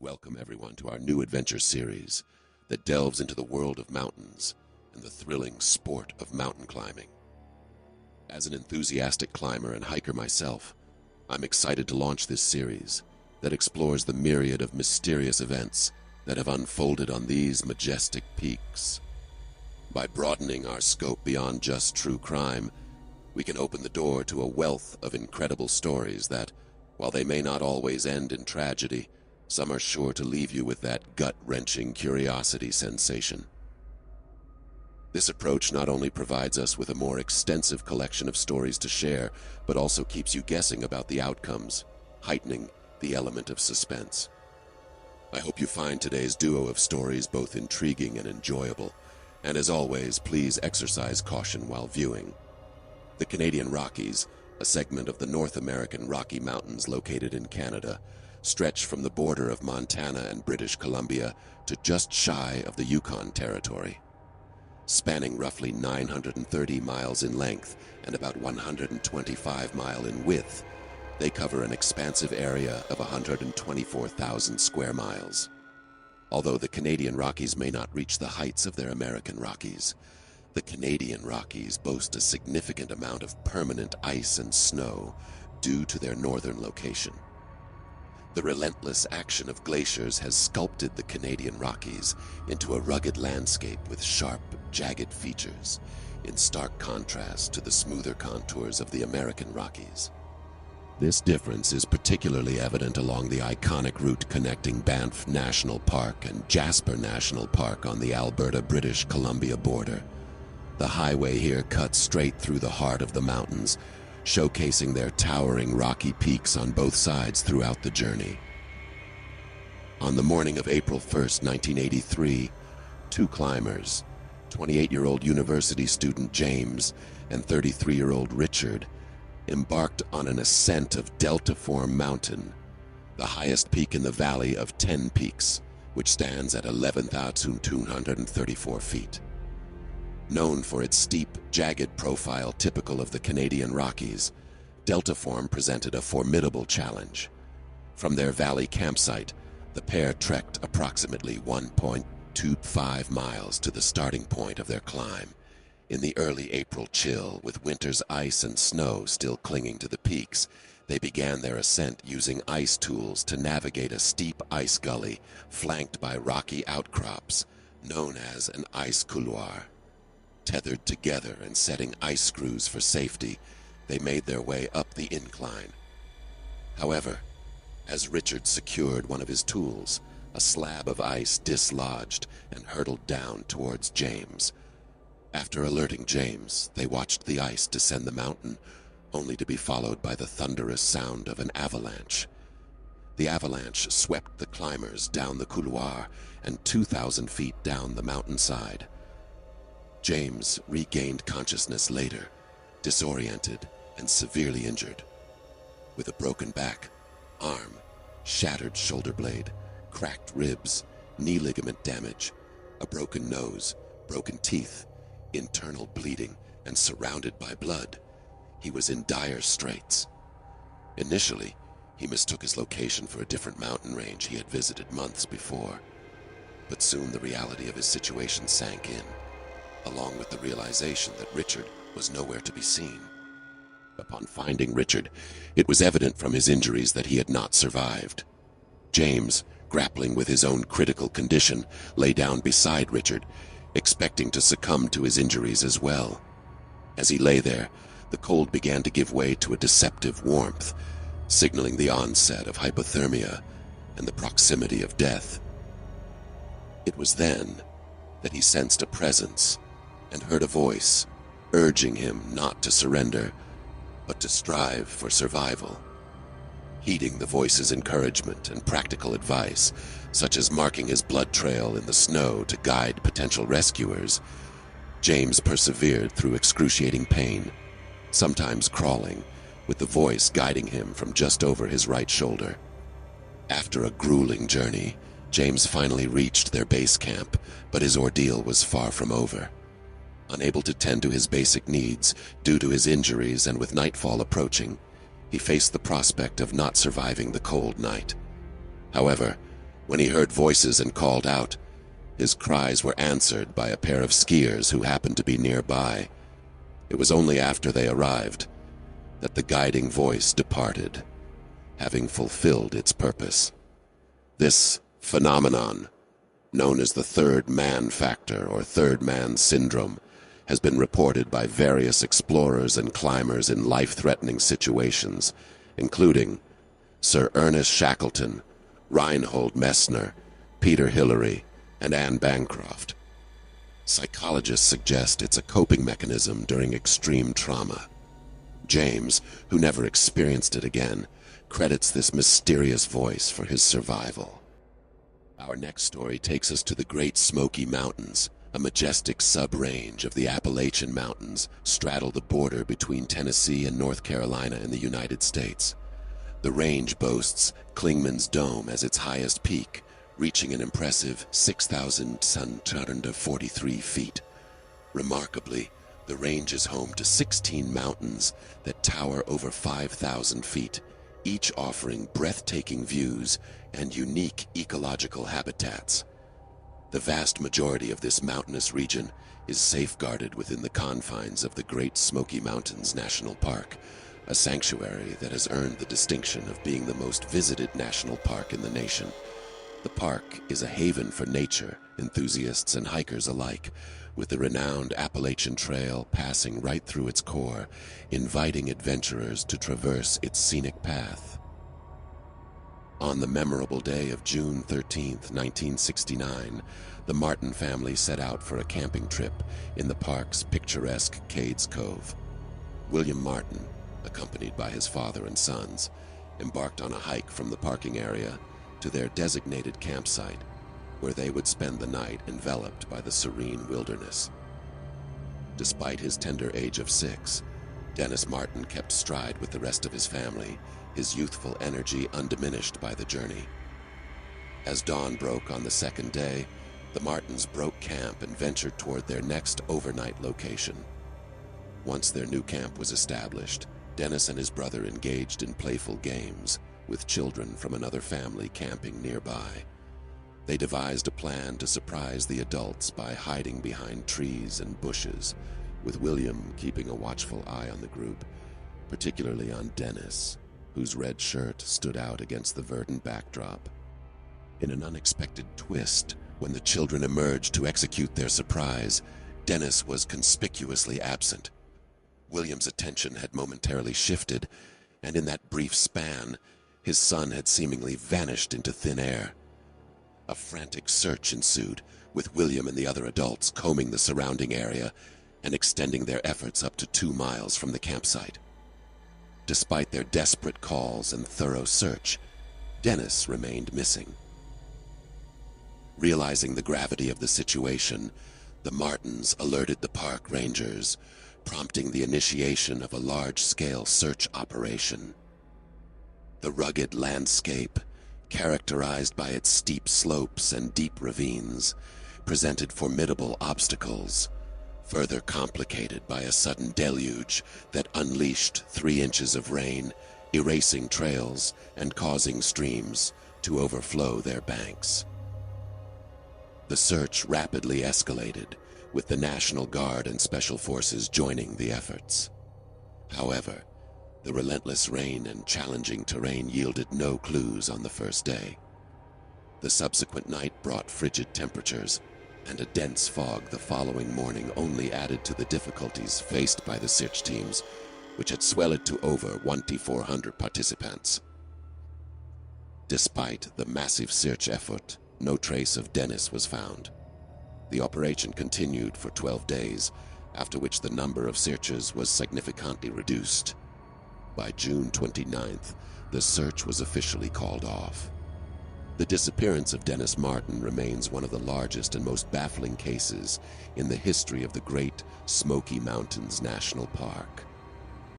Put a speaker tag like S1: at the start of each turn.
S1: Welcome everyone to our new adventure series that delves into the world of mountains and the thrilling sport of mountain climbing. As an enthusiastic climber and hiker myself, I'm excited to launch this series that explores the myriad of mysterious events that have unfolded on these majestic peaks. By broadening our scope beyond just true crime, we can open the door to a wealth of incredible stories that, while they may not always end in tragedy, some are sure to leave you with that gut-wrenching curiosity sensation. This approach not only provides us with a more extensive collection of stories to share, but also keeps you guessing about the outcomes, heightening the element of suspense. I hope you find today's duo of stories both intriguing and enjoyable, and as always, please exercise caution while viewing. The Canadian Rockies, a segment of the North American Rocky Mountains located in Canada, stretch from the border of Montana and British Columbia to just shy of the Yukon Territory. Spanning roughly 930 miles in length and about 125 miles in width, they cover an expansive area of 124,000 square miles. Although the Canadian Rockies may not reach the heights of their American Rockies, the Canadian Rockies boast a significant amount of permanent ice and snow due to their northern location. The relentless action of glaciers has sculpted the Canadian Rockies into a rugged landscape with sharp, jagged features, in stark contrast to the smoother contours of the American Rockies. This difference is particularly evident along the iconic route connecting Banff National Park and Jasper National Park on the Alberta-British Columbia border. The highway here cuts straight through the heart of the mountains, showcasing their towering rocky peaks on both sides throughout the journey. On the morning of April 1st, 1983, two climbers, 28-year-old university student James and 33-year-old Richard, embarked on an ascent of Deltaform Mountain, the highest peak in the valley of 10 peaks, which stands at 11,234 feet. Known for its steep, jagged profile typical of the Canadian Rockies, Deltaform presented a formidable challenge. From their valley campsite, the pair trekked approximately 1.25 miles to the starting point of their climb. In the early April chill, with winter's ice and snow still clinging to the peaks, they began their ascent using ice tools to navigate a steep ice gully flanked by rocky outcrops, known as an ice couloir. Tethered together and setting ice screws for safety, they made their way up the incline. However, as Richard secured one of his tools, a slab of ice dislodged and hurtled down towards James. After alerting James, they watched the ice descend the mountain, only to be followed by the thunderous sound of an avalanche. The avalanche swept the climbers down the couloir and 2,000 feet down the mountainside. James regained consciousness later, disoriented and severely injured. With a broken back, arm, shattered shoulder blade, cracked ribs, knee ligament damage, a broken nose, broken teeth, internal bleeding, and surrounded by blood, he was in dire straits. Initially, he mistook his location for a different mountain range he had visited months before, but soon the reality of his situation sank in, along with the realization that Richard was nowhere to be seen. Upon finding Richard, it was evident from his injuries that he had not survived. James, grappling with his own critical condition, lay down beside Richard, expecting to succumb to his injuries as well. As he lay there, the cold began to give way to a deceptive warmth, signaling the onset of hypothermia and the proximity of death. It was then that he sensed a presence and heard a voice urging him not to surrender, but to strive for survival. Heeding the voice's encouragement and practical advice, such as marking his blood trail in the snow to guide potential rescuers, James persevered through excruciating pain, sometimes crawling, with the voice guiding him from just over his right shoulder. After a grueling journey, James finally reached their base camp, but his ordeal was far from over. Unable to tend to his basic needs due to his injuries and with nightfall approaching, he faced the prospect of not surviving the cold night. However, when he heard voices and called out, his cries were answered by a pair of skiers who happened to be nearby. It was only after they arrived that the guiding voice departed, having fulfilled its purpose. This phenomenon, known as the third man factor or third man syndrome, has been reported by various explorers and climbers in life-threatening situations, including Sir Ernest Shackleton, Reinhold Messner, Peter Hillary, and Anne Bancroft. Psychologists suggest it's a coping mechanism during extreme trauma. James, who never experienced it again, credits this mysterious voice for his survival. Our next story takes us to the Great Smoky Mountains, a majestic sub-range of the Appalachian Mountains straddle the border between Tennessee and North Carolina in the United States. The range boasts Clingman's Dome as its highest peak, reaching an impressive 6,743 feet. Remarkably, the range is home to 16 mountains that tower over 5,000 feet, each offering breathtaking views and unique ecological habitats. The vast majority of this mountainous region is safeguarded within the confines of the Great Smoky Mountains National Park, a sanctuary that has earned the distinction of being the most visited national park in the nation. The park is a haven for nature enthusiasts and hikers alike, with the renowned Appalachian Trail passing right through its core, inviting adventurers to traverse its scenic path. On the memorable day of June 13, 1969, the Martin family set out for a camping trip in the park's picturesque Cades Cove. William Martin, accompanied by his father and sons, embarked on a hike from the parking area to their designated campsite, where they would spend the night enveloped by the serene wilderness. Despite his tender age of 6, Dennis Martin kept stride with the rest of his family, his youthful energy undiminished by the journey. As dawn broke on the second day, the Martins broke camp and ventured toward their next overnight location. Once their new camp was established, Dennis and his brother engaged in playful games, with children from another family camping nearby. They devised a plan to surprise the adults by hiding behind trees and bushes, with William keeping a watchful eye on the group, particularly on Dennis, whose red shirt stood out against the verdant backdrop. In an unexpected twist, when the children emerged to execute their surprise, Dennis was conspicuously absent. William's attention had momentarily shifted, and in that brief span, his son had seemingly vanished into thin air. A frantic search ensued, with William and the other adults combing the surrounding area and extending their efforts up to 2 miles from the campsite. Despite their desperate calls and thorough search, Dennis remained missing. Realizing the gravity of the situation, the Martins alerted the park rangers, prompting the initiation of a large-scale search operation. The rugged landscape, characterized by its steep slopes and deep ravines, presented formidable obstacles, further complicated by a sudden deluge that unleashed 3 inches of rain, erasing trails and causing streams to overflow their banks. The search rapidly escalated, with the National Guard and Special Forces joining the efforts. However, the relentless rain and challenging terrain yielded no clues on the first day. The subsequent night brought frigid temperatures, and a dense fog the following morning only added to the difficulties faced by the search teams, which had swelled to over 1,400 participants. Despite the massive search effort, no trace of Dennis was found. The operation continued for 12 days, after which the number of searchers was significantly reduced. By June 29th, the search was officially called off. The disappearance of Dennis Martin remains one of the largest and most baffling cases in the history of the Great Smoky Mountains National Park.